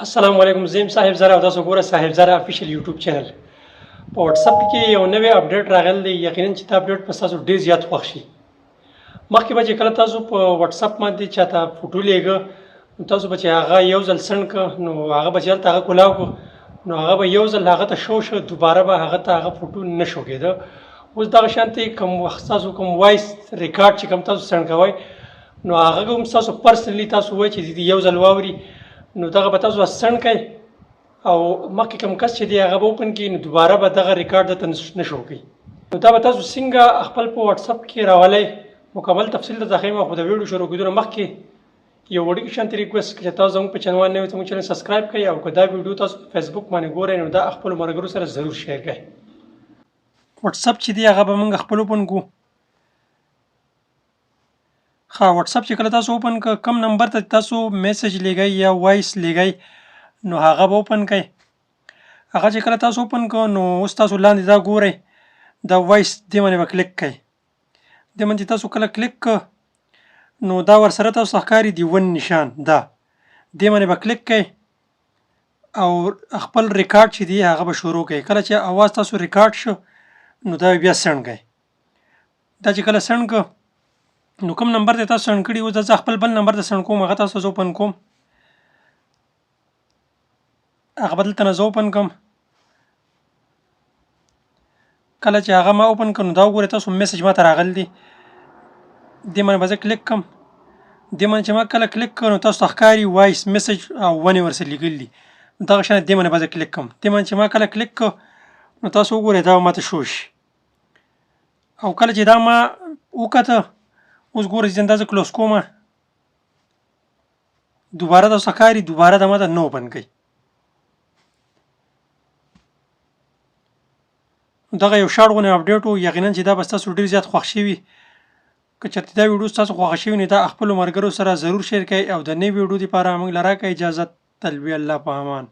السلام علیکم زیم صاحب زرا او تاسو ګوره صاحب زرا افیشل یوټیوب چینل په واتس اپ کې یو نوی اپډیټ راغلی دی. یقینا چې دا اپډیټ په تاسو ډیر زیات خوښ شي. مخکې به چې کله تاسو په واتس اپ باندې چاته فوټو لیږه نو تاسو به چې هغه یو ځل سند که نو هغه به چې هلته هغه کلاو که نو هغه به یو ځل هغه ته شو شه دوباره به هغه ته هغه فوټو نه شو کېده. اوس دغه شانتې کوم وخت تاسو کوم وایس ریکارډ چې کوم تاسو سند کوئ نو هغه هم تاسو پرسنلی تاسو وایي چې یو ځل واوري نو دغه به تاسو سند کوئ او مخکې کوم کس چې دی هغه به اوپن کړي نو دوباره به دغه ریکارډ درته نه شو کوي. نو دا به تاسو څنګه خپل په واتس اپ کې راولئ مکمل تفصیل درته ښیم. خو د ویډیو شروع کېدو نه مخکې یو وړوکی شانتې ریکویسټ چې تاسو زموږ په چینل باندې نوی زموږ چینل سبسکرایب کړئ او که دا ویډیو تاسو په فیسبوک باندې ګورئ نو دا خپلو ملګرو سره ضرور شیر کړئ. واتس اپ چې دی هغه به موږ خپل اوپن کړو. ښه واتس اپ چې کله تاسو اوپن کړه کوم نمبر ته تاسو میسج لیږئ یا وایس لیږئ نو هغه به اوپن کړئ. هغه چې کله تاسو اوپن کړه نو اوس تاسو لاندې دا ګورئ دا وایس دې باندې به کلیک کړئ. دې باندې تاسو کله کلیک کړه نو دا ورسره تاسو ښکاري د ون نشان دا دې باندې به کلیک کړئ او خپل ریکارډ چې دی هغه به شروع کړئ. کله چې اواز تاسو ریکارډ شو نو دا بیا سند کړئ. دا چې کله سند کړه نو کوم نمبر ته تاسو سند کړي اوس زه خپل بل نمبر ته سند کوم هغه تاسو زه اوپن کوم. هغه به دلته نه زه اوپن کوم. کله چې هغه ما اوپن کړ نو دا وګورئ تاسو میسج ماته راغلی دی. دې باندې به زه کلیک کړم. دې باندې چې ما کله کلیک کړ نو تاسو ته ښکاري وایس میسج او ونې ورسره لیکلي دي. دغه شان دې باندې به زه کلیک کړم. دې باندې چې ما کله کلیک کړ نو تاسو وګورئ دا ماته شو شي. او کله چې دا ما وکته اوس ګورئ چې دا زه کلوز کوم دوباره تاسو ښکاري دوباره دا ماته نه اوپن کوي. دغه یو شارټ غونې اپډیټ و. یقینا چې دا به ستاسو ډېر زیات خوښ شوي. که چېرته دا ویډیو ستاسو خوښه شوي نو دا خپلو ملګرو سره ضرور شیر کړئ او د نوې ویډیو دپاره موږ له راکړئ اجازت. تل وي الله په امان.